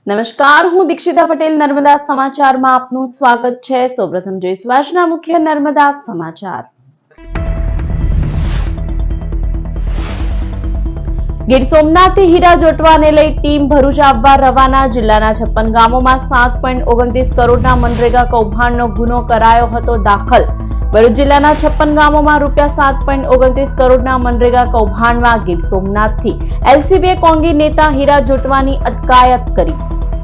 નમસ્કાર, હું દીક્ષિતા પટેલ નર્મદા સમાચારમાં આપનું સ્વાગત છે। સૌપ્રથમ જોઈશું આજના મુખ્ય નર્મદા સમાચાર। ગીર સોમનાથથી હીરા જોટવાને લઈ ટીમ ભરૂચ આવવા રવાના। જિલ્લાના 56 ગામોમાં 7.29 કરોડના મનરેગા કૌભાંડનો ગુનો કરાયો હતો દાખલ। ભરૂચ જિલ્લાના 56 ગામોમાં ₹7.29 કરોડના મનરેગા કૌભાંડમાં ગીર સોમનાથથી એલસીબીએ કોંગી નેતા હીરા જોટવાની અટકાયત કરી।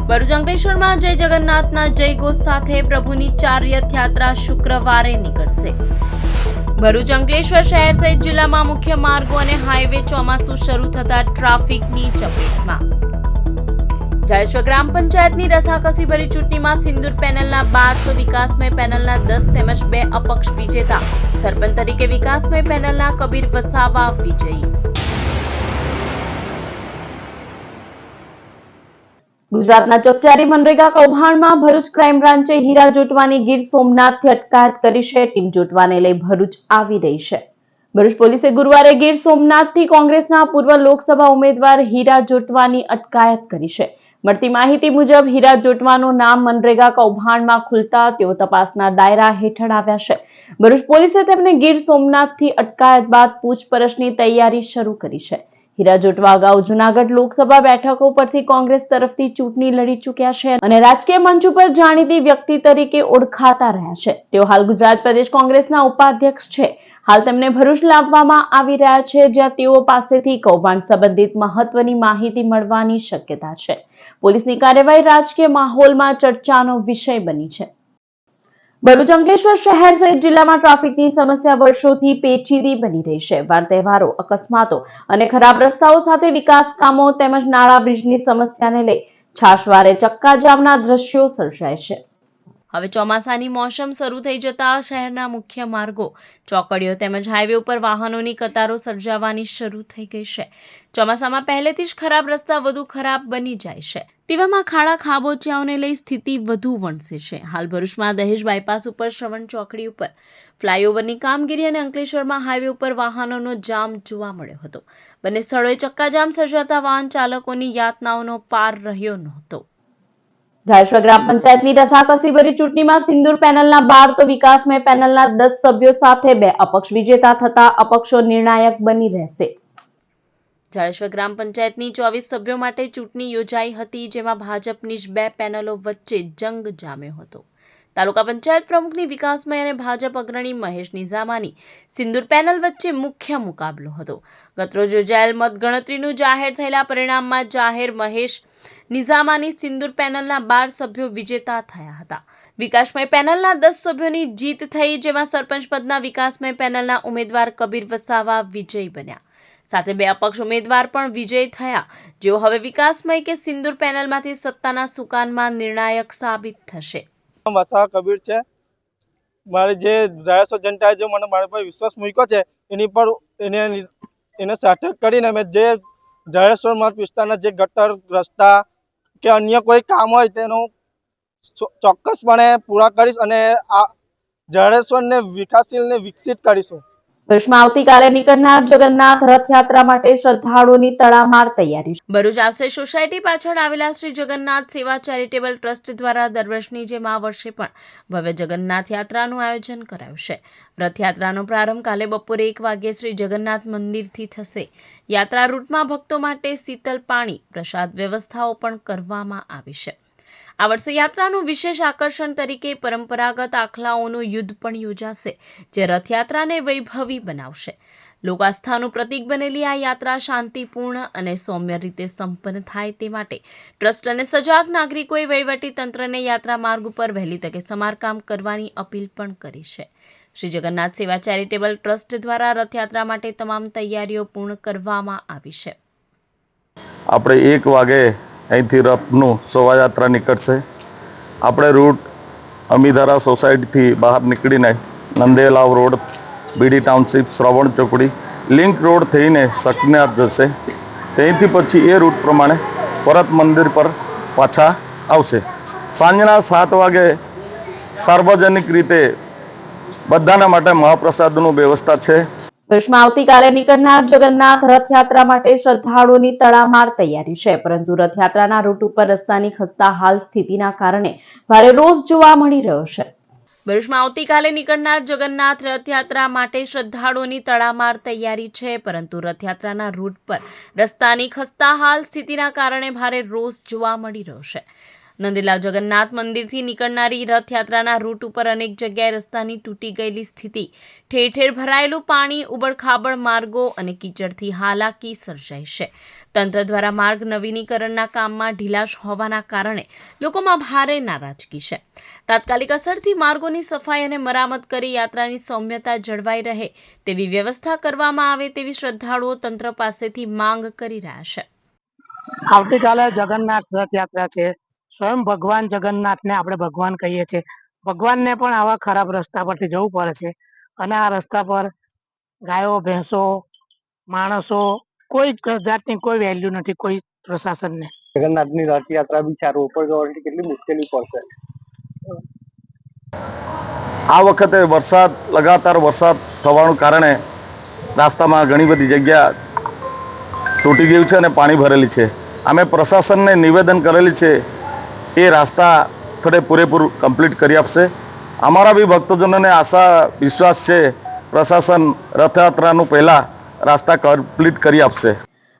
ભરૂચ અંકલેશ્વરમાં જય જગન્નાથના જયઘોષ સાથે પ્રભુની 4 રથયાત્રા શુક્રવારે નીકળશે। ભરૂચ અંકલેશ્વર શહેર સહિત જિલ્લામાં મુખ્ય માર્ગો અને હાઈવે ચોમાસું શરૂ થતા ટ્રાફિકની ચપેટમાં। જાડેશ્વર ગ્રામ પંચાયતની રસાકસી ભરી ચૂંટણીમાં સિંદૂર પેનલના 12 તો વિકાસમય પેનલના 10 તેમજ 2 અપક્ષ વિજેતા। સરપંચ તરીકે વિકાસમય પેનલના કબીર વસાવા વિજયી। ગુજરાતના ચકચારી મનરેગા કૌભાંડમાં ભરૂચ ક્રાઇમ બ્રાન્ચે હીરા જોટવાની ગીર સોમનાથથી અટકાયત કરી છે। ટીમ જોટવાને લઈ ભરૂચ આવી રહી છે। ભરૂચ પોલીસે ગુરુવારે ગીર સોમનાથથી કોંગ્રેસના પૂર્વ લોકસભા ઉમેદવાર હીરા જોટવાની અટકાયત કરી છે। મળતી માહિતી મુજબ હીરા જોટવાનું નામ મનરેગા કૌભાંડમાં ખુલતા તેઓ તપાસના દાયરા હેઠળ આવ્યા છે। ભરૂચ પોલીસે તેમને ગીર સોમનાથથી અટકાયત બાદ પૂછપરછની તૈયારી શરૂ કરી છે। હીરા જોટવા અગાઉ જૂનાગઢ લોકસભા બેઠકો પરથી કોંગ્રેસ તરફથી ચૂંટણી લડી ચૂક્યા છે અને રાજકીય મંચ ઉપર જાણીતી વ્યક્તિ તરીકે ઓળખાતા રહ્યા છે। તેઓ હાલ ગુજરાત પ્રદેશ કોંગ્રેસના ઉપાધ્યક્ષ છે। હાલ તેમને ભરૂચ લાવવામાં આવી રહ્યા છે, જ્યાં તેઓ પાસેથી કૌભાંડ સંબંધિત મહત્વની માહિતી મળવાની શક્યતા છે। પોલીસની કાર્યવાહી રાજકીય માહોલમાં ચર્ચાનો વિષય બની છે। ભરૂચ અંકલેશ્વર શહેર સહિત જિલ્લામાં ટ્રાફિકની સમસ્યા વર્ષોથી પેચીદી બની રહી છે। વાર તહેવારો, અકસ્માતો અને ખરાબ રસ્તાઓ સાથે વિકાસ કામો તેમજ નાળા બ્રિજની સમસ્યાને લઈ છાશવારે ચક્કાજામના દ્રશ્યો સર્જાય છે। હવે ચોમાસાની મોસમ શરૂ થઈ જતા શહેરના મુખ્ય માર્ગો, ચોકડીઓ તેમજ હાઈવે ઉપર વાહનોની કતારો સર્જાવાની શરૂ થઈ ગઈ છે। ચોમાસામાં પહેલેથી જ ખરાબ રસ્તા વધુ ખરાબ બની જાય છે, તેવામાં ખાડા ખાબોચિયાઓને લઈ સ્થિતિ વધુ વણસે છે। હાલ ભરૂચમાં દહેજ બાયપાસ ઉપર શ્રવણ ચોકડી ઉપર ફ્લાયઓવરની કામગીરી અને અંકલેશ્વરમાં હાઈવે ઉપર વાહનોનો જામ જોવા મળ્યો હતો। બંને સ્થળોએ ચક્કાજામ સર્જાતા વાહન ચાલકોની યાતનાઓનો પાર રહ્યો નહોતો। જાડેશ્વર ગ્રામ પંચાયતની રસાકસી ભરી ચૂંટણીમાં સિંદૂર પેનલના 12 તો વિકાસમય પેનલના 10 સભ્યો સાથે 2 અપક્ષ વિજેતા થતા અપક્ષો નિર્ણાયક બની રહેશે। જાડેશ્વર ગ્રામ પંચાયતની 24 સભ્યો માટે ચૂંટણી યોજાઈ હતી, જેમાં ભાજપની જ 2 પેનલો વચ્ચે જંગ જામ્યો હતો। તાલુકા પંચાયત પ્રમુખની વિકાસમય અને ભાજપ અગ્રણી મહેશ નિઝામાની સિંદૂર પેનલ વચ્ચે મુખ્ય મુકાબલો હતો। ગતરોજ યોજાયેલ મતગણતરીનું જાહેર થયેલા પરિણામમાં જાહેર મહેશ નિઝામાની સિંદૂર પેનલના 12 સભ્યો વિજેતા થયા હતા। વિકાસમય પેનલના 10 સભ્યોની જીત થઈ, જેમાં સરપંચ પદના વિકાસમય પેનલના ઉમેદવાર કબીર વસાવા વિજયી બન્યા। સાથે 2 અપક્ષ ઉમેદવાર પણ વિજયી થયા, જેઓ હવે વિકાસમય કે સિંદૂર પેનલમાંથી સત્તાના સુકાનમાં નિર્ણાયક સાબિત થશે। વસાવા કબીર છે। મારી જે જાડેશ્વર જનતાએ જે મને મારા પર વિશ્વાસ મૂક્યો છે, એની પર એને સાથે કરીને મેં જે જાડેશ્વર મત વિસ્તારના જે ગટર રસ્તા કે અન્ય કોઈ કામ હોય તેનું ચોક્કસપણે પૂરા કરીશ અને આ જાડેશ્વરને વિકાસશીલ ને વિકસિત કરીશું। ભરૂચમાં આવતીકાલે નીકળનાર જગન્નાથ રથયાત્રા માટે શ્રદ્ધાળુઓની તડામાર તૈયારી। ભરૂચ આશ્રય સોસાયટી પાછળ આવેલા શ્રી જગન્નાથ સેવા ચેરિટેબલ ટ્રસ્ટ દ્વારા દર વર્ષની જેમ આ વર્ષે પણ ભવ્ય જગન્નાથ યાત્રાનું આયોજન કરાયું છે। રથયાત્રાનો પ્રારંભ કાલે બપોરે 1 વાગ્યે શ્રી જગન્નાથ મંદિરથી થશે। યાત્રા રૂટમાં ભક્તો માટે શીતલ પાણી, પ્રસાદ વ્યવસ્થાઓ પણ કરવામાં આવી છે। આ વર્ષે યાત્રાનું વિશેષ આકર્ષણ તરીકે પરંપરાગત આખલાઓનું યુદ્ધ પણ યોજાશે, જે રથયાત્રાને વૈભવી બનાવશે। લોકાસ્થાનું પ્રતીક બનેલી આ યાત્રા શાંતિપૂર્ણ અને સૌમ્ય રીતે સંપન્ન થાય તે માટે ટ્રસ્ટ અને સજાગ નાગરિકોએ વહીવટી તંત્રને યાત્રા માર્ગ ઉપર વહેલી તકે સમારકામ કરવાની અપીલ પણ કરી છે। શ્રી જગન્નાથ સેવા ચેરિટેબલ ટ્રસ્ટ દ્વારા રથયાત્રા માટે તમામ તૈયારીઓ પૂર્ણ કરવામાં આવી છે। આપણે 1 વાગે અહીંથી રથનું શોભાયાત્રા નીકળશે। આપણે રૂટ અમીધારા સોસાયટીથી બહાર નીકળીને નંદેલાવ રોડ, બીડી ટાઉનશીપ, શ્રવણ ચોકડી, લિંક રોડ થઈને શકનાથ જશે। ત્યાંથી પછી એ રૂટ પ્રમાણે પરત મંદિર પર પાછા આવશે। સાંજના 7 વાગે સાર્વજનિક રીતે બધાના માટે મહાપ્રસાદનું વ્યવસ્થા છે। ભરૂચમાં આવતીકાલે નીકળનાર જગન્નાથ રથયાત્રા માટે શ્રદ્ધાળુઓની તડામાર તૈયારી છે, પરંતુ રથયાત્રાના રૂટ ઉપર રસ્તાની ખસ્તાહાલ સ્થિતિના કારણે ભારે રોષ જોવા મળી રહ્યો છે. ભરૂચમાં આવતીકાલે નીકળનાર જગન્નાથ રથયાત્રા માટે શ્રદ્ધાળુઓની તડામાર તૈયારી છે, પરંતુ રથયાત્રાના રૂટ પર રસ્તાની ખસ્તાહાલ સ્થિતિના કારણે ભારે રોષ જોવા મળી રહ્યો છે. નંદેલાવ જગન્નાથ મંદિરથી નીકળનારી રથયાત્રાના રૂટ ઉપર અનેક જગ્યાએ રસ્તાની તૂટી ગયેલી સ્થિતિ, ઠેર ઠેર ભરાયેલું પાણી, ઉબડખાબડ માર્ગો અને કીચડથી હાલાકી સર્જાઈ છે. તંત્ર દ્વારા માર્ગ નવીનીકરણના કામમાં ઢીલાશ હોવાના કારણે લોકોમાં ભારે નારાજગી છે. તાત્કાલિક અસરથી માર્ગોની સફાઈ અને મરામત કરી યાત્રાની સૌમ્યતા જળવાઈ રહે તેવી વ્યવસ્થા કરવામાં આવે તેવી શ્રદ્ધાળુઓ તંત્ર પાસેથી માંગ કરી રહ્યા છે. આવતીકાલે જગન્નાથ રથયાત્રા છે. સ્વયં ભગવાન જગન્નાથને આપણે ભગવાન કહીએ છીએ. ભગવાનને પણ આવા ખરાબ રસ્તા પરથી જવું પડે છે, અને આ રસ્તા પર ગાયો, ભેંસો, માણસો, કોઈ જાતની કોઈ વેલ્યુ નથી કોઈ પ્રશાસનને. જગન્નાથની રથયાત્રા બી છે, રોડ પર જવાની કેટલી મુશ્કેલી પડશે. આ વખતે લગાતાર વરસાદ થવાનું કારણે રસ્તામાં ઘણી બધી જગ્યા તૂટી ગયું છે અને પાણી ભરેલી છે. અમે પ્રશાસનને નિવેદન કરેલી છે, એ રસ્તા થોડે પૂરેપૂરું કમ્પ્લીટ કરી આપશે. અમારા બી ભક્તજનોને આશા વિશ્વાસ છે પ્રશાસન રથયાત્રાનું પહેલા રસ્તા કમ્પ્લીટ કરી આપશે.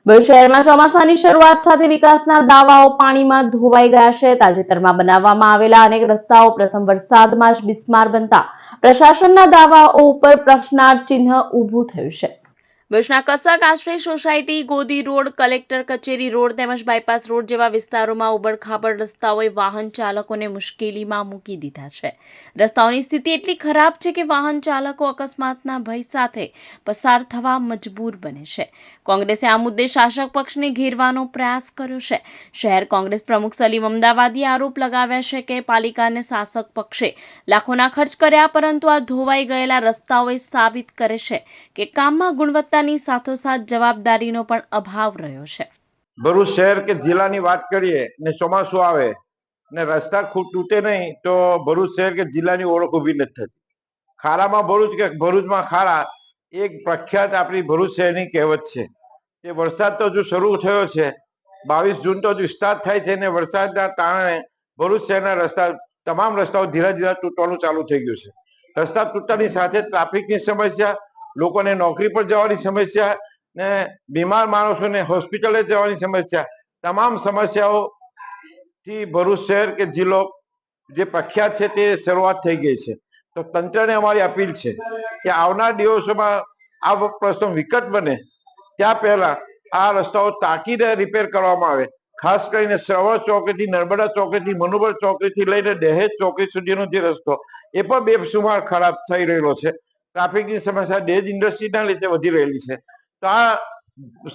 ભરૂચ શહેરમાં ચોમાસાની શરૂઆત સાથે વિકાસના દાવાઓ પાણીમાં ધોવાઈ ગયા છે. તાજેતરમાં બનાવવામાં આવેલા અનેક રસ્તાઓ પ્રથમ વરસાદમાં જ બિસ્માર બનતા પ્રશાસનના દાવાઓ ઉપર પ્રશ્નાર્થ ચિહ્ન ઊભું થયું છે. ભરૂચના કસક આશ્રય સોસાયટી, ગોદી રોડ, કલેક્ટર કચેરી રોડ તેમજ બાયપાસ રોડ જેવા વિસ્તારોમાં ઉબડખાબડ રસ્તાઓએ વાહન ચાલકોને મુશ્કેલીમાં મૂકી દીધા છે. રસ્તાઓની સ્થિતિ એટલી ખરાબ છે કે વાહન ચાલકો અકસ્માતના ભય સાથે પસાર થવા મજબૂર બને છે. કોંગ્રેસે આ મુદ્દે શાસક પક્ષને ઘેરવાનો પ્રયાસ કર્યો છે. શહેર કોંગ્રેસ પ્રમુખ સલીમ અમદાવાદીએ આરોપ લગાવ્યા છે કે પાલિકાને શાસક પક્ષે લાખોના ખર્ચ કર્યા, પરંતુ આ ધોવાઈ ગયેલા રસ્તાઓએ સાબિત કરે છે કે કામમાં ગુણવત્તાની સાથોસાથ જવાબદારીનો પણ અભાવ રહ્યો છે. ભરૂચ શહેર કે જિલ્લાની વાત કરીએ ને ચોમાસું આવે ને રસ્તા ખૂબ તૂટે નહીં તો ભરૂચ શહેર કે જિલ્લાની ઓળખ ઊભી નથી થતી. ખારામાં ભરૂચ કે ભરૂચમાં ખારા એક પ્રખ્યાત આપણી ભરૂચ શહેરની કહેવત છે. તે વરસાદ તો હજુ શરૂ થયો છે, 22 જૂન તો હજુ સ્ટાર્ટ થાય છે ને વરસાદના કારણે ભરૂચ શહેરના તમામ રસ્તાઓ ધીરે ધીરે તૂટવાનું ચાલુ થઈ ગયું છે. રસ્તા તૂટવાની સાથે ટ્રાફિકની સમસ્યા, લોકોને નોકરી પર જવાની સમસ્યા ને બીમાર માણસોને હોસ્પિટલે જવાની સમસ્યા, તમામ સમસ્યાઓથી ભરૂચ શહેર કે જિલ્લો જે પ્રખ્યાત છે તે શરૂઆત થઈ ગઈ છે. તો તંત્રને અમારી અપીલ છે કે આવનાર દિવસોમાં આ પ્રશ્ન વિકટ બને ત્યાં પહેલા આ રસ્તાઓ તાકીદે રિપેર કરવામાં આવે. ખાસ કરીને શ્રવણ ચોકડીથી, નર્મદા ચોકડીથી, મનુબર ચોકડીથી લઈને દહેજ ચોકડી સુધીનો જે રસ્તો એ પણ બેસુમાર ખરાબ થઈ રહેલો છે. ટ્રાફિકની સમસ્યા દહેજ ઇન્ડસ્ટ્રીના લીધે વધી રહેલી છે. તો આ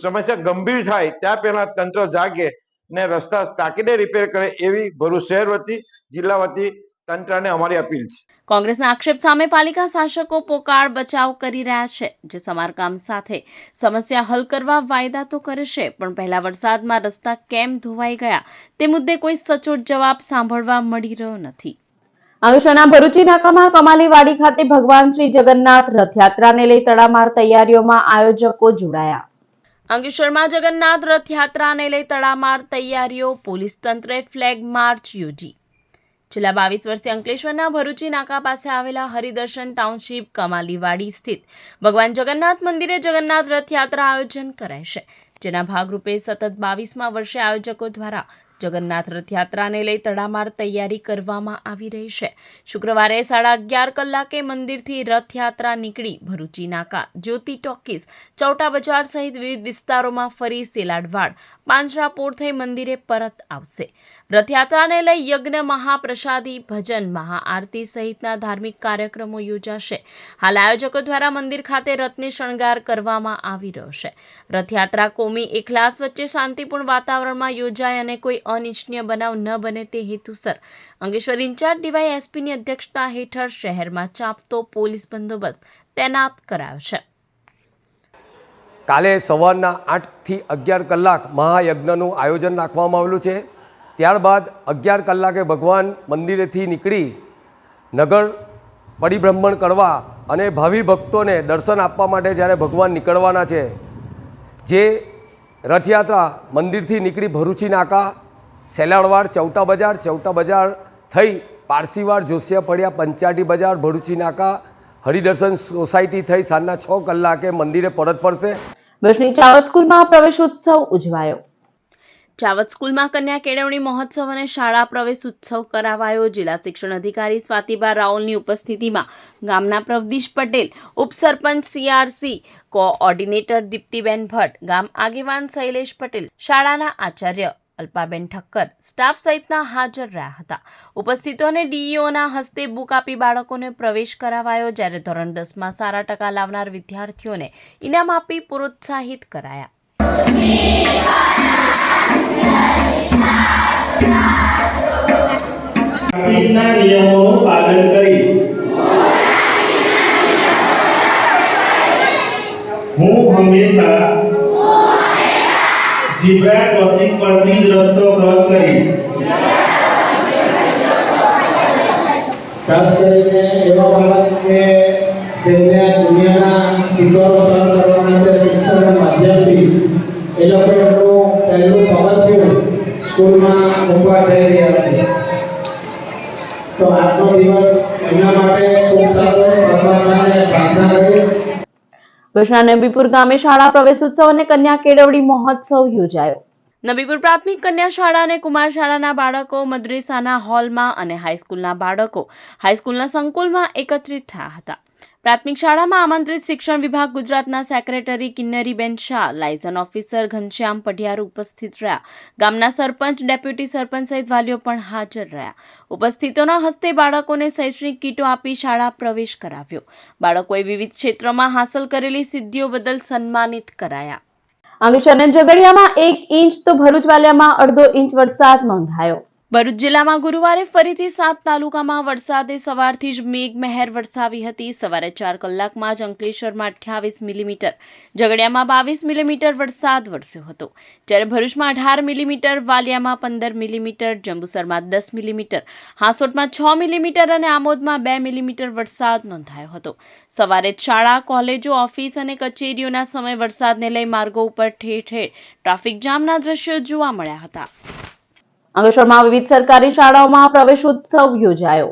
સમસ્યા ગંભીર થાય ત્યાં પહેલા તંત્ર જાગે ને રસ્તા તાકીદે રિપેર કરે એવી ભરૂચ શહેર વતી, જિલ્લા વતી તંત્રને અમારી અપીલ છે. કોંગ્રેસના આક્ષેપ સામે પાલિકા શાસકો પોકાર બચાવ કરી રહ્યા છે, જે સમારકામ સાથે સમસ્યા હલ કરવા વાયદા તો કરે છે, પણ પહેલા વરસાદમાં રસ્તા કેમ ધોવાઈ ગયા તે મુદ્દે કોઈ સચોટ જવાબ સાંભળવા મળી રહ્યો નથી. અંકલેશ્વરના ભરૂચી નાકામાં કમાલીવાડી ખાતે ભગવાન શ્રી જગન્નાથ રથયાત્રાને લઈ તડામાર તૈયારીઓમાં આયોજકો જોડાયા. અંકલેશ્વરમાં જગન્નાથ રથયાત્રાને લઈ તડામાર તૈયારીઓ, પોલીસ તંત્રે ફ્લેગ માર્ચ યોજી. છેલ્લા 22 વર્ષથી અંકલેશ્વરના ભરૂચી નાકા પાસે આવેલા હરિદર્શન ટાઉનશીપ કમાલીવાડી સ્થિત ભગવાન જગન્નાથ મંદિરે જગન્નાથ રથયાત્રા આયોજન કરાય છે, જેના ભાગરૂપે સતત 22મા વર્ષે આયોજકો દ્વારા જગન્નાથ રથયાત્રાને લઈ તડામાર તૈયારી કરવામાં આવી રહી છે. શુક્રવારે 11:30 કલાકે મંદિરથી રથયાત્રા નીકળી ભરૂચી નાકા, જ્યોતિ ટોકીઝ, ચૌટા બજાર સહિત વિવિધ વિસ્તારોમાં ફરી સેલાડવાડ, પાંજરાપોળ થઈ મંદિરે પરત આવશે. રથયાત્રાને લઈ યજ્ઞ, મહાપ્રસાદી, ભજન, મહાઆરતી સહિતના ધાર્મિક કાર્યક્રમો યોજાશે. હાલ આયોજકો દ્વારા મંદિર ખાતે રથને શણગાર કરવામાં આવી રહ્યો છે. રથયાત્રા કોમી એકલાસ વચ્ચે શાંતિપૂર્ણ વાતાવરણમાં યોજાય અને કોઈ અનિચ્છનીય બનાવ ન બને તે હેતુસર અંકલેશ્વર ઇન્ચાર્જ ડીવાયએસપીની અધ્યક્ષતા હેઠળ શહેરમાં ચાંપતો પોલીસ બંદોબસ્ત તૈનાત કરાયો છે. કાલે સવારના 8 થી 11 કલાક મહાયજ્ઞનું આયોજન રાખવામાં આવેલું છે. ત્યારબાદ 11 કલાકે ભગવાન મંદિરેથી નીકળી નગર પરિભ્રમણ કરવા અને ભાવિ ભક્તોને દર્શન આપવા માટે જ્યારે ભગવાન નીકળવાના છે, જે રથયાત્રા મંદિરથી નીકળી ભરૂચી નાકા, સેલાળવાડ, ચૌટા બજાર થઈ પારસીવાડ, જોશિયા ફળિયા, પંચાટી બજાર, ભરૂચી નાકા, હરિદર્શન સોસાયટી થઈ સાંજના 6 કલાકે મંદિરે પરત ફરશે. ભરૂચની ચાવત સ્કૂલમાં પ્રવેશોત્સવ ઉજવાયો. ચાવત સ્કૂલમાં કન્યા કેળવણી મહોત્સવ અને શાળા પ્રવેશ ઉત્સવ કરાવાયો. જિલ્લા શિક્ષણ અધિકારી સ્વાતિબા રાઓલની ઉપસ્થિતિમાં ગામના પ્રવદીશ પટેલ, ઉપસરપંચ CRC, કોઓર્ડિનેટર દીપ્તિબેન ભટ્ટ, ગામ આગેવાન શૈલેષ પટેલ, શાળાના આચાર્ય અલ્પાબેન ઠક્કર, સ્ટાફ સહિતના હાજર રહ્યા હતા. ઉપસ્થિતોને DEOના હસ્તે બુક આપી બાળકોને પ્રવેશ કરાવાયો, જ્યારે ધોરણ 10માં સારા ટકા લાવનાર વિદ્યાર્થીઓને ઇનામ આપી પ્રોત્સાહિત કરાયા. ટ્રાફિકના નિયમોનું પાલન કરી હું હંમેશા ઝીબ્રા ક્રોસિંગ પરથી જ રસ્તો ક્રોસ કરીશ. ખાસ કરીને એવા બાળક કે જેમને દુનિયાના શિખરો સર કરવાના છે શિક્ષણના માધ્યમથી, એ લોકોનું પહેલું પગથિયું સ્કૂલમાં મૂકવા જઈ રહ્યા છે. તો આજનો દિવસ એમના માટે ખૂબ સારો, પરમાત્માને પ્રાર્થના કરીશ. ભરૂચના નબીપુર ગામે શાળા પ્રવેશોત્સવ અને કન્યા કેળવણી મહોત્સવ યોજાયો. નબીપુર પ્રાથમિક કન્યા શાળા અને કુમાર શાળાના બાળકો મદ્રેસાના હોલમાં અને હાઈસ્કૂલના બાળકો હાઈસ્કૂલના સંકુલમાં એકત્રિત થયા હતા. પ્રાથમિક શાળામાં આમંત્રિત શિક્ષણ વિભાગ ગુજરાતના secretary Kinnariben Shah, liaison officer Ghanshyam Padhiyar ઉપસ્થિત રહ્યા. ગામના સરપંચ, ડેપ્યુટી સરપંચ સહિત વાલીઓ પણ હાજર રહ્યા. ઉપસ્થિતોના હસ્તે બાળકોને શૈક્ષણિક કીટો આપી શાળા પ્રવેશ કરાવ્યો. બાળકોએ વિવિધ ક્ષેત્રોમાં હાંસલ કરેલી સિદ્ધિઓ બદલ સન્માનિત કરાયા. અંકલેશ્વર અને ઝઘડિયામાં 1 ઇંચ તો ભરૂચ વાલિયામાં 1/2 ઇંચ વરસાદ નોંધાયો. ભરૂચ જિલ્લામાં ગુરુવારે ફરીથી 7 તાલુકામાં વરસાદે સવારથી જ મેઘમહેર વરસાવી હતી. સવારે 4 કલાકમાં જ અંકલેશ્વરમાં 28 મિલીમીટર, ઝઘડિયામાં 22 મિલીમીટર વરસાદ વરસ્યો હતો, જ્યારે ભરૂચમાં 18 મિલીમીટર, વાલિયામાં 15 મિલીમીટર, જંબુસરમાં 10 મિલીમીટર, હાંસોટમાં 6 મિલીમીટર અને આમોદમાં 2 મિલીમીટર વરસાદ નોંધાયો હતો. સવારે શાળા, કોલેજો, ઓફિસ અને કચેરીઓના સમય વરસાદને લઈ માર્ગો ઉપર ઠેર ઠેર ટ્રાફિક જામના દ્રશ્યો જોવા મળ્યા હતા. અંકલેશ્વરમાં વિવિધ સરકારી શાળાઓમાં પ્રવેશોત્સવ યોજાયો.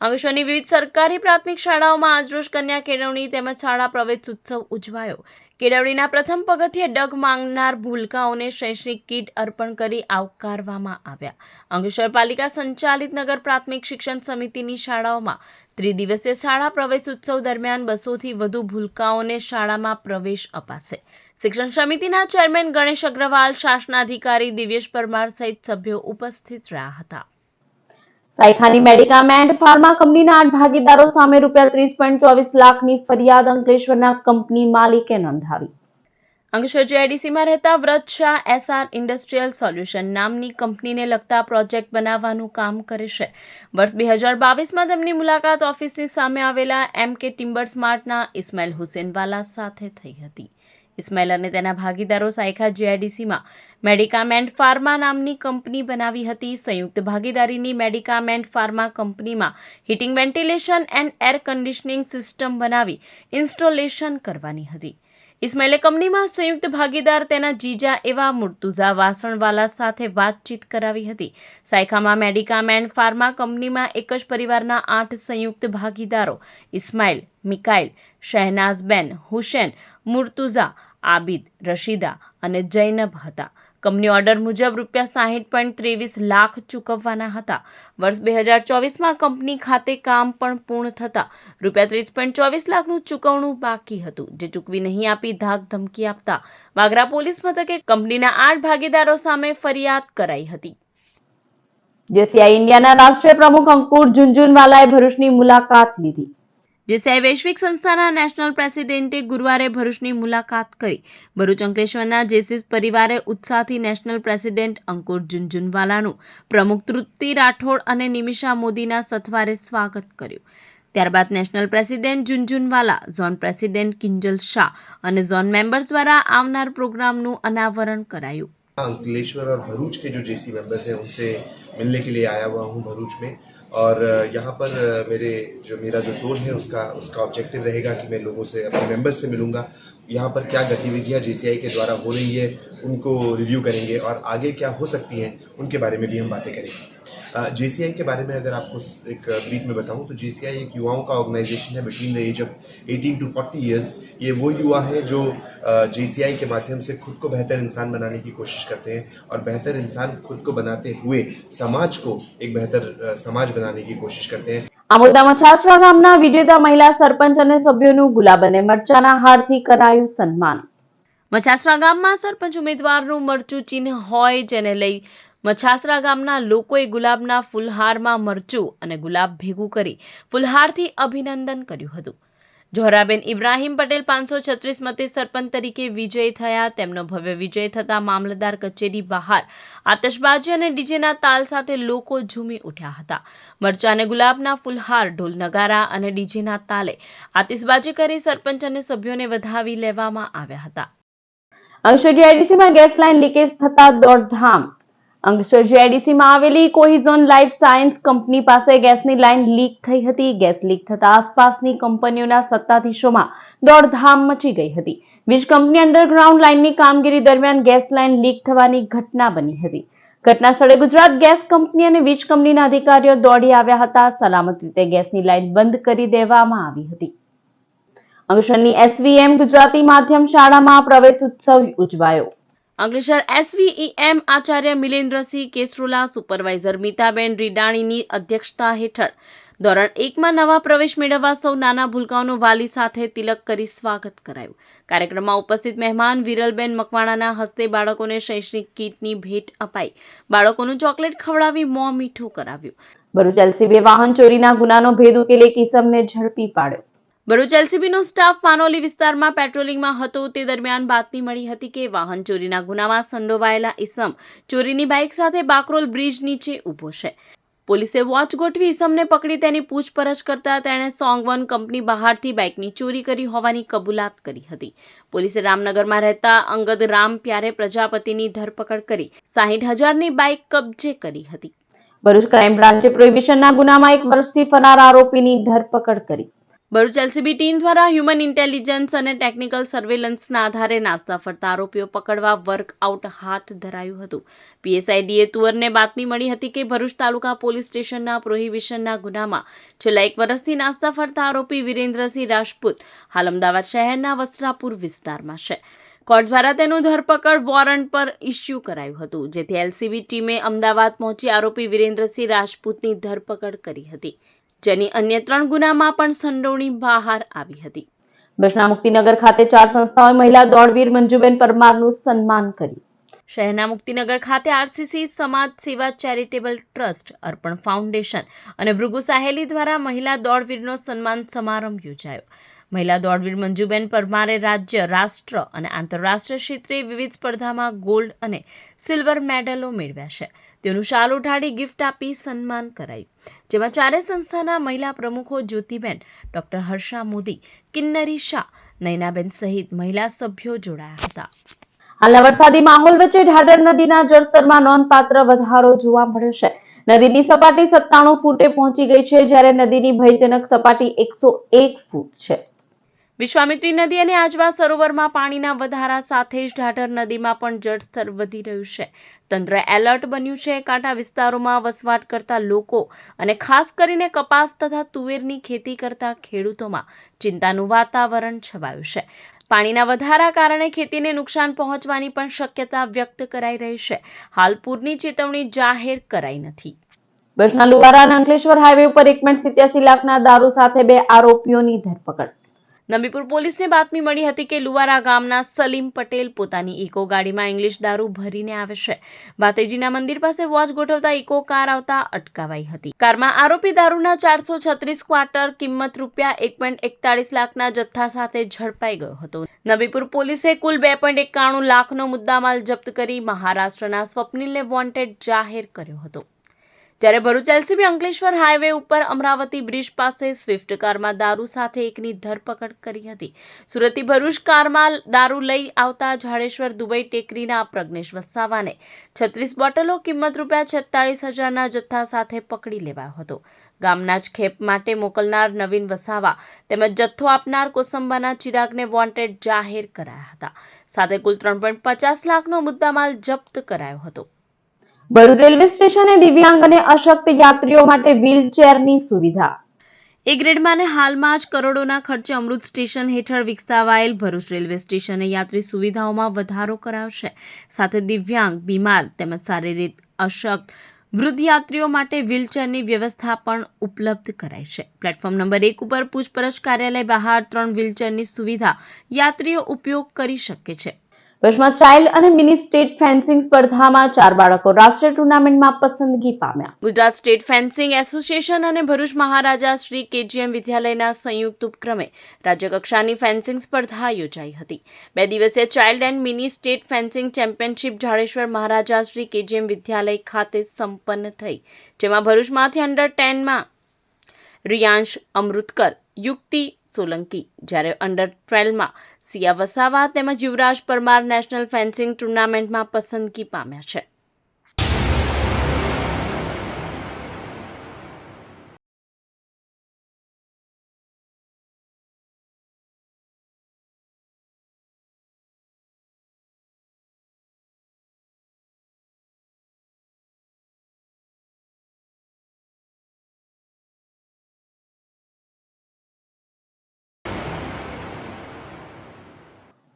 અંકલેશ્વરની વિવિધ સરકારી પ્રાથમિક શાળાઓમાં આજરોજ કન્યા કેળવણી તેમજ શાળા પ્રવેશ ઉત્સવ ઉજવાયો. કેળવણીના પ્રથમ પગથિયે ડગ માંગનાર ભૂલકાઓને શૈક્ષણિક કીટ અર્પણ કરી આવકારવામાં આવ્યા. અંકલેશ્વર પાલિકા સંચાલિત નગર પ્રાથમિક શિક્ષણ સમિતિની શાળાઓમાં ત્રિદિવસીય શાળા પ્રવેશ ઉત્સવ દરમિયાન 200થી વધુ ભૂલકાઓને શાળામાં પ્રવેશ અપાશે. શિક્ષણ સમિતિના ચેરમેન ગણેશ અગ્રવાલ, શાસનાધિકારી દિવ્યેશ પરમાર સહિત સભ્યો ઉપસ્થિત રહ્યા હતા. સાયખાની મેડિકામ એન્ડ ફાર્મા કંપનીના 8 ભાગીદારો સામે ₹30.24 લાખની ફરિયાદ અંકલેશ્વરના કંપની માલિકે નોંધાવી. અંકલેશ્વર JIDCમાં રહેતા વ્રત શાહ SR ઇન્ડસ્ટ્રીયલ સોલ્યુશન નામની કંપનીને લગતા પ્રોજેક્ટ બનાવવાનું કામ કરે છે. વર્ષ 2022માં તેમની મુલાકાત ઓફિસની સામે આવેલા MK ટિમ્બર સ્માર્ટના ઇસ્માઇલ હુસેનવાલા સાથે થઈ હતી. ઇસ્માઇલ અને તેના ભાગીદારો સાયખા JIDCમાં મેડિકામ એન્ડ ફાર્મા નામની કંપની બનાવી હતી. સંયુક્ત ભાગીદારીની મેડિકામ એન્ડ ફાર્મા કંપનીમાં heating, ventilation and air conditioning system બનાવી ઇન્સ્ટોલેશન કરવાની હતી. ઇસ્માઇલે કંપનીમાં સંયુક્ત ભાગીદાર તેના જીજા એવા મુર્તુઝા વાસણવાલા સાથે વાતચીત કરાવી હતી. સાયખામાં મેડિકામ એન્ડ ફાર્મા કંપનીમાં એક જ પરિવારના 8 સંયુક્ત ભાગીદારો ઇસ્માઇલ, મિકાઇલ, શહેનાઝબેન, હુસેન, મુર્તુઝા, આબિદ, રશીદા અને જૈનબ હતા. કંપની ઓર્ડર મુજબ ₹60.23 લાખ ચૂકવવાના હતા. વર્ષ 2024માં કંપની ખાતે કામ પણ પૂર્ણ થતાં ₹30.24 લાખનું ચૂકવણું બાકી હતું, જે ચૂકવી નહીં આપી ધાક ધમકી આપતા વાગરા પોલીસ મથકે કંપનીના 8 ભાગીદારો સામે ફરિયાદ કરાઈ હતી. JCI ઇન્ડિયાના રાષ્ટ્રીય પ્રમુખ અંકુર ઝુનઝુનવાલાએ ભરૂચની મુલાકાત લીધી. JCI વૈશ્વિક સંસ્થાના નેશનલ પ્રેસિડેન્ટે ગુરુવારે ભરૂચની મુલાકાત કરી. ભરૂચ અંકલેશ્વરના જેસીસ પરિવારે ઉત્સાહથી નેશનલ પ્રેસિડેન્ટ અંકુર ઝુનઝુનવાલાનું પ્રમુખ તૃપ્તિ રાઠોડ અને નિમિષા મોદીના સથવારે સ્વાગત કર્યું. ત્યારબાદ national president Jhunjhunwala, zone president Kinjal Shah અને ઝોન મેમ્બર્સ દ્વારા આવનાર प्रोग्राम अनावरण कराયું. अंकलेश्वर और भरूच के जो JC मेंबर्स हैं उनसे मिलने के लिए आया हुआ हूँ भरूच में, और यहाँ पर मेरा जो टूर है उसका ऑब्जेक्टिव रहेगा कि मैं लोगों से, अपने मेंबर्स से मिलूंगा, यहाँ पर क्या गतिविधियाँ JCI के द्वारा हो रही है उनको रिव्यू करेंगे और आगे क्या हो सकती हैं उनके बारे में भी हम बातें करेंगे। JCI के बारे में अगर आपको एक ब्रीफ में बताऊं तो JCI एक युवाओं का ऑर्गेनाइजेशन है between the age of 18 to 40 years. ये वो युवा है जो JCI के माध्यम से खुद को बेहतर इंसान बनाने की कोशिश करते हैं और बेहतर इंसान खुद को बनाते हुए समाज को एक बेहतर समाज बनाने की कोशिश करते हैं। આમોદના મછાસરા ગામના વિજેતા મહિલા સરપંચ અને સભ્યોનું ગુલાબ અને મરચાના હારથી કરાયું સન્માન। મછાસરા ગામમાં સરપંચ ઉમેદવારનું મરચું ચિહ્ન હોય જેને લઈ મછાસરા ગામના લોકોએ ગુલાબના ફૂલહારમાં મરચું અને ગુલાબ ભેગું કરી ફૂલહારથી અભિનંદન કર્યું હતું। જોહરાબેન ઇબ્રાહીમ પટેલ 536 મતે સરપંચ તરીકે વિજય થયા। તેમનો ભવ્ય વિજય થતા મામલતદાર કચેરી બહાર આતશબાજી અને ડીજેના તાલ સાથે લોકો ઝૂમી ઉઠ્યા હતા। મરચા અને ગુલાબના ફૂલહાર, ઢોલ નગારા અને ડીજેના તાલે આતિશબાજી કરી સરપંચ અને સભ્યોને વધાવી લેવામાં આવ્યા હતા। અંકલેશ્વર GIDCમાં ગેસ લાઇન લીકેજ થતા દોડધામ। અંકલેશ્વર GIDCમાં આવેલી કોહિઝોન લાઈફ સાયન્સ કંપની પાસે ગેસની લાઇન લીક થઈ હતી। ગેસ લીક થતા આસપાસની કંપનીઓના સત્તાધીશોમાં દોડધામ મચી ગઈ હતી। વીજ કંપની અંડરગ્રાઉન્ડ લાઇનની કામગીરી દરમિયાન ગેસ લાઇન લીક થવાની ઘટના બની હતી। ઘટના સ્થળે ગુજરાત ગેસ કંપની અને વીજ કંપનીના અધિકારીઓ દોડી આવ્યા હતા। સલામત રીતે ગેસની લાઇન બંધ કરી દેવામાં આવી હતી। અંકલેશ્વરની SVM ગુજરાતી માધ્યમ શાળામાં પ્રવેશ ઉત્સવ ઉજવાયો। અંકલેશ્વર SVEM આચાર્ય મિલેન્દ્રસિંહ કેસરોલા, સુપરવાઇઝર મીતાબેન રીડાણીની અધ્યક્ષતા હેઠળ ધોરણ 1માં નવા પ્રવેશ મેળવવા સૌ નાના ભૂલકાઓનું વાલી સાથે તિલક કરી સ્વાગત કરાયું। કાર્યક્રમમાં ઉપસ્થિત મહેમાન વિરલબેન મકવાણાના હસ્તે બાળકોને શૈક્ષણિક કીટની ભેટ અપાઈ બાળકોનું ચોકલેટ ખવડાવી મોં મીઠું કરાવ્યું। ભરૂચ LCB વાહન ચોરીના ગુનાનો ભેદ ઉકેલી એક ઇસમને ઝડપી પાડ્યો। ભરૂચ LCBનો સ્ટાફ પાનોલી વિસ્તારમાં પેટ્રોલિંગમાં હતો તે દરમિયાન બાતમી મળી હતી કે વાહન ચોરીના ગુનામાં સંડોવાયેલા ઇસમ ચોરીની બાઇક સાથે બાકરોલ બ્રિજ નીચે ઊભો છે। પોલીસે વોચ ગોઠવી ઇસમને પકડી તેની પૂછપરછ કરતા તેણે સોંગવન કંપની બહારથી બાઇકની ચોરી કરી હોવાની કબૂલાત કરી હતી। પોલીસે રામનગરમાં રહેતા અંગદ રામ પ્યારે પ્રજાપતિની ધરપકડ કરી 60,000ની બાઇક કબજે કરી હતી। ભરૂચ ક્રાઇમ બ્રાન્ચે પ્રોહિબિશનના ગુનામાં 1 વર્ષથી ફરાર આરોપીની ધરપકડ કરી। ભરૂચ LCB ટીમ દ્વારા હ્યુમન ઇન્ટેલિજન્સ અને ટેકનિકલ સર્વેલન્સના આધારે નાસ્તા ફરતા આરોપીઓ પકડવા વર્કઆઉટ હાથ ધરાયું હતું। PSI DA તુવરને બાતમી મળી હતી કે ભરૂચ તાલુકા પોલીસ સ્ટેશનના પ્રોહિબિશનના ગુનામાં છેલ્લા 1 વર્ષથી નાસ્તા ફરતા આરોપી વિરેન્દ્રસિંહ રાજપૂત હાલ અમદાવાદ શહેરના વસ્ત્રાપુર વિસ્તારમાં છે। કોર્ટ દ્વારા તેનું ધરપકડ વોરંટ પર ઇસ્યુ કરાયું હતું, જેથી LCB ટીમે અમદાવાદ પહોંચી આરોપી વિરેન્દ્રસિંહ રાજપૂતની ધરપકડ કરી હતી, જેની અન્ય 3 ગુનામાં પણ સંડોવણી બહાર આવી હતી। ભરૂચના મુક્તિનગર ખાતે 4 સંસ્થાઓએ મહિલા દોડવીર મંજુબેન પરમારનું સન્માન કર્યું। શહેરના મુક્તિનગર ખાતે RCC સમાજ સેવા ચેરિટેબલ ટ્રસ્ટ, અર્પણ ફાઉન્ડેશન અને ભૃગુ સાહેલી દ્વારા મહિલા દોડવીરનો સન્માન સમારંભ યોજાયો। મહિલા દોડવીર મંજુબેન પરમારે રાજ્ય, રાષ્ટ્ર અને આંતરરાષ્ટ્રીય ક્ષેત્રે વિવિધ સ્પર્ધામાં ગોલ્ડ અને સિલ્વર મેડલો મેળવ્યા છે। તેનું શાલ ઉઠાડી ગિફ્ટ આપી સન્માન કરાયું, જેમાં 4 સંસ્થાના મહિલા પ્રમુખો જ્યોતિબેન, ડોક્ટર હર્ષા મોદી, કિન્નરી શાહ, નયનાબેન સહિત મહિલા સભ્યો જોડાયા હતા। હાલના વરસાદી માહોલ વચ્ચે ઢાઢર નદીના જળસ્તરમાં નોંધપાત્ર વધારો જોવા મળ્યો છે। નદીની સપાટી 97 ફૂટે પહોંચી ગઈ છે, જ્યારે નદીની ભયજનક સપાટી 101 ફૂટ છે। વિશ્વામિત્રી નદી અને આજવા સરોવરમાં પાણીના વધારા સાથે જ ઢાઢર નદીમાં પણ જળસ્તર વધી રહ્યું છે। તંત્ર એલર્ટ બન્યું છે। કાંઠા વિસ્તારોમાં વસવાટ કરતા લોકો અને ખાસ કરીને કપાસ તથા તુવેરની ખેતી કરતા ખેડૂતોમાં ચિંતાનું વાતાવરણ છવાયું છે। પાણીના વધારા કારણે ખેતીને નુકસાન પહોંચવાની પણ શક્યતા વ્યક્ત કરાઈ રહી છે। હાલ પૂરની ચેતવણી જાહેર કરાઈ નથી। ભરૂચના લુવારા અને અંકલેશ્વર હાઈવે ઉપર 1.87 લાખના દારૂ સાથે 2 આરોપીઓની ધરપકડ। નબીપુર પોલીસને બાતમી મળી હતી કે લુવારા ગામના સલીમ પટેલ પોતાની ઇકો ગાડીમાં ઇંગ્લિશ દારૂ ભરીને આવે છે। ભાતેજીના મંદિર પાસે વોચ ગોઠવતા ઇકો કાર આવતા અટકાવાઈ હતી। કારમાં આરોપી દારૂના 436 ક્વાર્ટર કિંમત ₹1.41 લાખના જથ્થા સાથે ઝડપાઈ ગયો હતો। નબીપુર પોલીસે કુલ 2.91 લાખનો મુદ્દામાલ જપ્ત કરી મહારાષ્ટ્રના સ્વપ્નિલને વોન્ટેડ જાહેર કર્યો હતો। ત્યારે ભરૂચ એલસીબી અંકલેશ્વર હાઈવે ઉપર અમરાવતી બ્રિજ પાસે સ્વિફ્ટ કારમાં દારૂ સાથે એકની ધરપકડ કરી હતી. સુરતથી ભરૂચ કારમાં દારૂ લઈ આવતા ઝાડેશ્વર દુબઈ ટેકરીના પ્રજ્ઞેશ વસાવાને 36 બોટલો કિંમત ₹46,000ના જથ્થા સાથે પકડી લેવાયો હતો. ગામના જ ખેપ માટે મોકલનાર નવીન વસાવા તેમજ જથ્થો આપનાર કોસંબાના ચિરાગને વોન્ટેડ જાહેર કરાયા હતા. સાથે કુલ 3.50 લાખનો મુદ્દામાલ જપ્ત કરાયો હતો. ભરૂચ રેલવે સ્ટેશને દિવ્યાંગ અને અશક્ત યાત્રીઓ માટે વ્હીલચેરની સુવિધા. એ ગ્રેડમાં અને હાલમાં જ કરોડોના ખર્ચે અમૃત સ્ટેશન હેઠળ વિકસાવાયેલ ભરૂચ રેલવે સ્ટેશને યાત્રી સુવિધાઓમાં વધારો કરાયો છે. સાથે દિવ્યાંગ, બીમાર તેમજ શારીરિક અશક્ત વૃદ્ધ યાત્રીઓ માટે વ્હીલચેરની વ્યવસ્થા પણ ઉપલબ્ધ કરાઈ છે. પ્લેટફોર્મ નંબર 1 ઉપર પૂછપરછ કાર્યાલય બહાર 3 વ્હીલચેરની સુવિધા યાત્રીઓ ઉપયોગ કરી શકે છે. ભરૂચમાં ચાઇલ્ડ અને મિની સ્ટેટ ફેન્સિંગ સ્પર્ધામાં 4 બાળકો રાષ્ટ્રીય ટુર્નામેન્ટમાં પસંદગી પામ્યા. ગુજરાત સ્ટેટ ફેન્સિંગ એસોસિએશન અને ભરૂચ મહારાજા શ્રી કેજીએમ વિદ્યાલયના સંયુક્ત ઉપક્રમે રાજ્યકક્ષાની ફેન્સિંગ સ્પર્ધા યોજાઈ હતી. 2 દિવસીય child and mini state fencing championship Jhadeshwar Maharaja Shri KGM Vidyalaya ખાતે સંપન્ન થઈ, જેમાં ભરૂચમાંથી અંડર 10માં રિયાંશ અમૃતકર, યુક્તિ સોલંકી, જ્યારે અંડર 12માં સિયા વસાવા તેમજ યુવરાજ પરમાર નેશનલ ફેન્સિંગ ટુર્નામેન્ટમાં પસંદગી પામ્યા છે.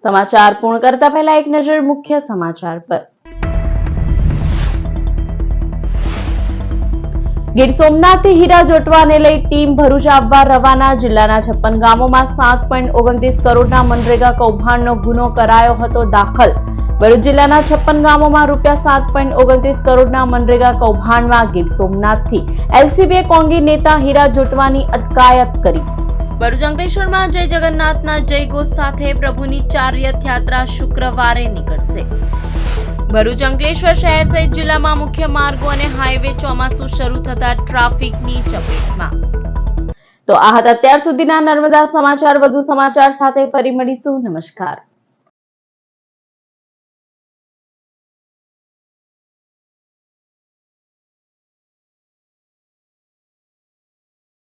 સમાચાર પૂર્ણ કરતા પહેલા એક નજર મુખ્ય સમાચાર પર. ગીર સોમનાથથી હીરા જોટવાને લઈ ટીમ ભરૂચ આવવા રવાના. જિલ્લાના 56 ગામોમાં 7.29 કરોડના મનરેગા કૌભાંડનો ગુનો કરાયો હતો દાખલ. ભરૂચ જિલ્લાના 56 ગામોમાં ₹7.29 કરોડના મનરેગા કૌભાંડમાં ગીર સોમનાથથી એલસીબીએ કોંગી નેતા હીરા જોટવાની અટકાયત કરી. ભરૂચ અંકલેશ્વરમાં જય જગન્નાથના જયઘોષ સાથે પ્રભુની 4 રથયાત્રા શુક્રવારે નીકળશે. ભરૂચ અંકલેશ્વર શહેર સહિત જિલ્લામાં મુખ્ય માર્ગો અને હાઈવે ચોમાસું શરૂ થતા ટ્રાફિકની ચપેટમાં. તો આ હતા અત્યાર સુધીના નર્મદા સમાચાર. વધુ સમાચાર સાથે ફરી મળીશું. નમસ્કાર.